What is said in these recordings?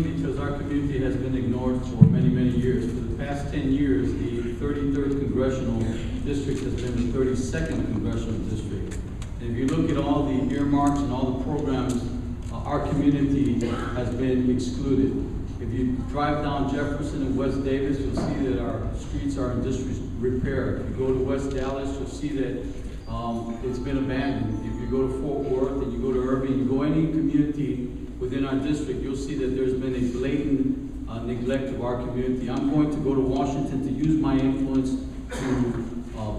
coming because our community has been ignored for many, many years. For the past 10 years, the 33rd Congressional District has been the 32nd Congressional District. And if you look at all the earmarks and all the programs, our community has been excluded. If you drive down Jefferson and West Davis, you'll see that our streets are in disrepair. If you go to West Dallas, you'll see that it's been abandoned. If you go to Fort Worth and you go to Irving, you go any community within our district, you'll see that there's been a blatant neglect of our community. I'm going to go to Washington to use my influence to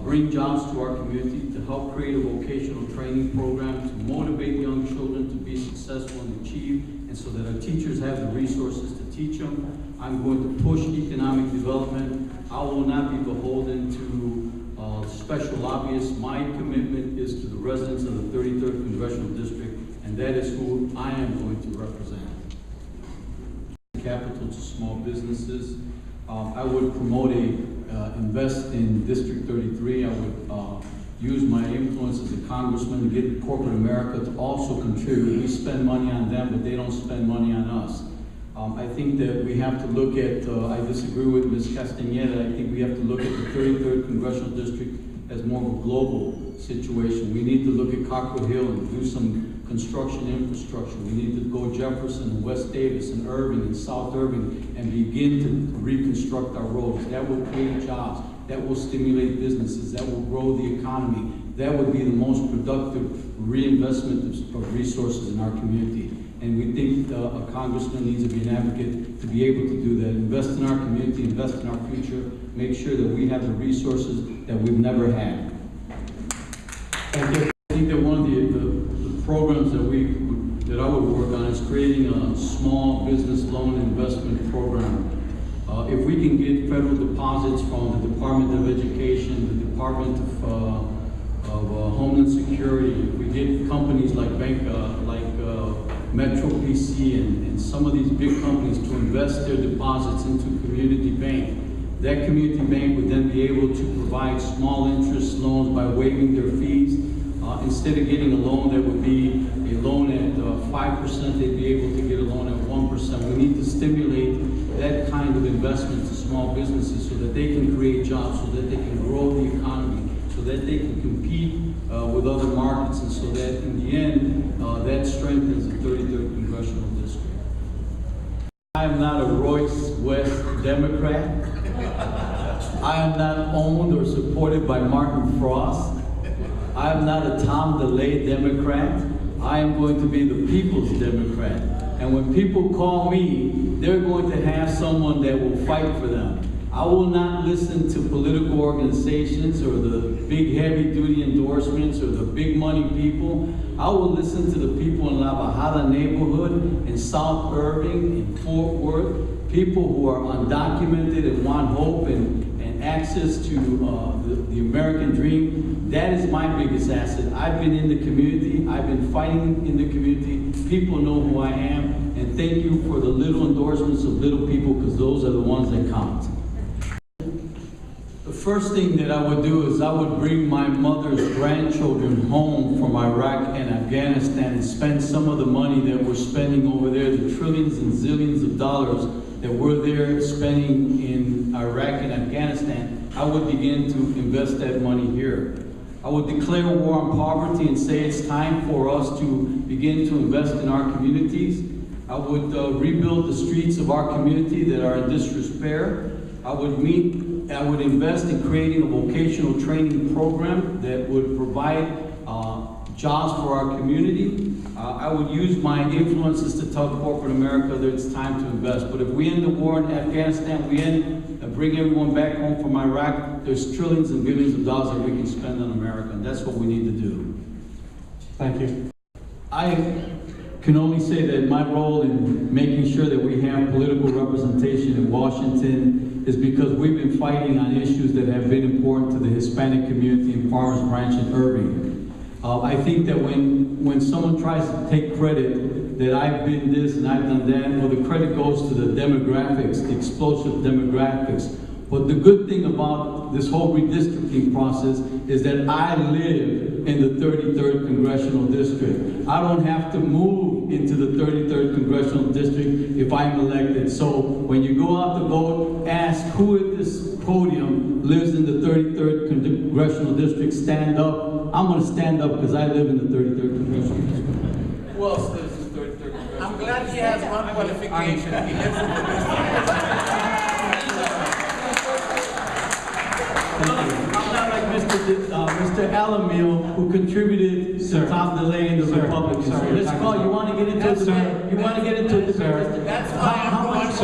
bring jobs to our community, to help create a vocational training program, to motivate young children to be successful and achieve, and so that our teachers have the resources to teach them. I'm going to push economic development. I will not be beholden to special lobbyists. My commitment is to the residents of the 33rd Congressional District, and that is who I am going to represent. Capital to small businesses. I would promote invest in District 33. I would use my influence as a congressman to get corporate America to also contribute. We spend money on them, but they don't spend money on us. I think that we have to look at, I disagree with Ms. Castañeda, I think we have to look at the 33rd Congressional District as more of a global situation. We need to look at Cockrell Hill and do some construction infrastructure. We need to go Jefferson and West Davis and Irving and South Irving and begin to reconstruct our roads. That will create jobs. That will stimulate businesses. That will grow the economy. That would be the most productive reinvestment of resources in our community. And we think a congressman needs to be an advocate to be able to do that. Invest in our community, invest in our future, make sure that we have the resources that we've never had. I think that one of the programs that I would work on is creating a small business loan investment program. If we can get federal deposits from the Department of Education, the Department of Homeland Security, if we get companies like Metro PC and some of these big companies to invest their deposits into community bank, that community bank would then be able to provide small interest loans by waiving their fees. Instead of getting a loan that would be a loan at 5%, they'd be able to get a loan at 1%. We need to stimulate that kind of investment to small businesses so that they can create jobs, so that they can grow the economy, so that they can compete with other markets, and so that in the end, that strengthens the 33rd Congressional District. I am not a Royce West Democrat. I am not owned or supported by Martin Frost. I am not a Tom DeLay Democrat. I am going to be the people's Democrat. And when people call me, they're going to have someone that will fight for them. I will not listen to political organizations or the big heavy-duty endorsements or the big money people. I will listen to the people in La Bajada neighborhood, in South Irving, in Fort Worth, people who are undocumented and want hope and access to the American dream. That is my biggest asset. I've been in the community. I've been fighting in the community. People know who I am. And thank you for the little endorsements of little people, because those are the ones that count. The first thing that I would do is I would bring my mother's grandchildren home from Iraq and Afghanistan and spend some of the money that we're spending over there, the trillions and zillions of dollars that we're there spending in Iraq and Afghanistan. I would begin to invest that money here. I would declare war on poverty and say it's time for us to begin to invest in our communities. I would rebuild the streets of our community that are in disrepair. I would invest in creating a vocational training program that would provide jobs for our community. I would use my influences to tell corporate America that it's time to invest. But if we end the war in Afghanistan, we bring everyone back home from Iraq, there's trillions and billions of dollars that we can spend on America, and that's what we need to do. Thank you. I can only say that my role in making sure that we have political representation in Washington is because we've been fighting on issues that have been important to the Hispanic community in Farmers Branch and Irving. I think that when someone tries to take credit that I've been this and I've done that, well, the credit goes to the demographics, the explosive demographics. But the good thing about this whole redistricting process is that I live in the 33rd Congressional District. I don't have to move move into the 33rd Congressional District if I'm elected. So when you go out to vote, ask who at this podium lives in the 33rd Congressional District. Stand up. I'm going to stand up because I live in the 33rd Congressional District. Who else lives in the 33rd Congressional I'm glad he has one qualification. He lives in the district. I'm not like Mr. Alamil, who contributed to Tom DeLay and the Republicans. So let's call. You want to get into a debate? You want to get into a debate? That's why How much?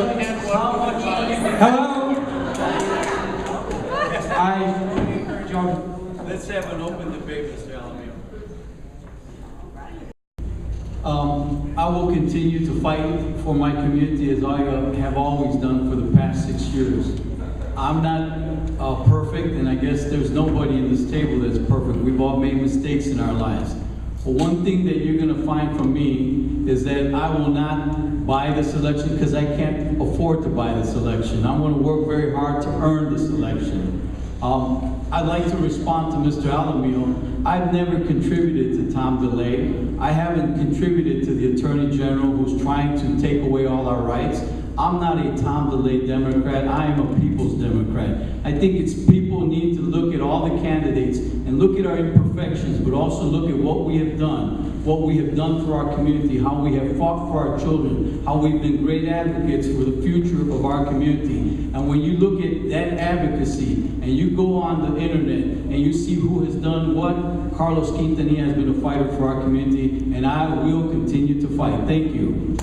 Hello? John. Let's have an open debate, Mr. Alamil. I will continue to fight for my community as I have always done for the past 6 years. I'm not perfect, and I guess there's nobody in this table that's perfect. We've all made mistakes in our lives. But one thing that you're going to find from me is that I will not buy this election because I can't afford to buy this election. I'm going to work very hard to earn this election. I'd like to respond to Mr. Alamil. I've never contributed to Tom DeLay. I haven't contributed to the Attorney General who's trying to take away all our rights. I'm not a Tom DeLay Democrat. I am a people's Democrat. I think it's people need to look at all the candidates and look at our imperfections, but also look at what we have done for our community, how we have fought for our children, how we've been great advocates for the future of our community. And when you look at that advocacy and you go on the internet and you see who has done what, Carlos Quintanilla has been a fighter for our community, and I will continue to fight. Thank you.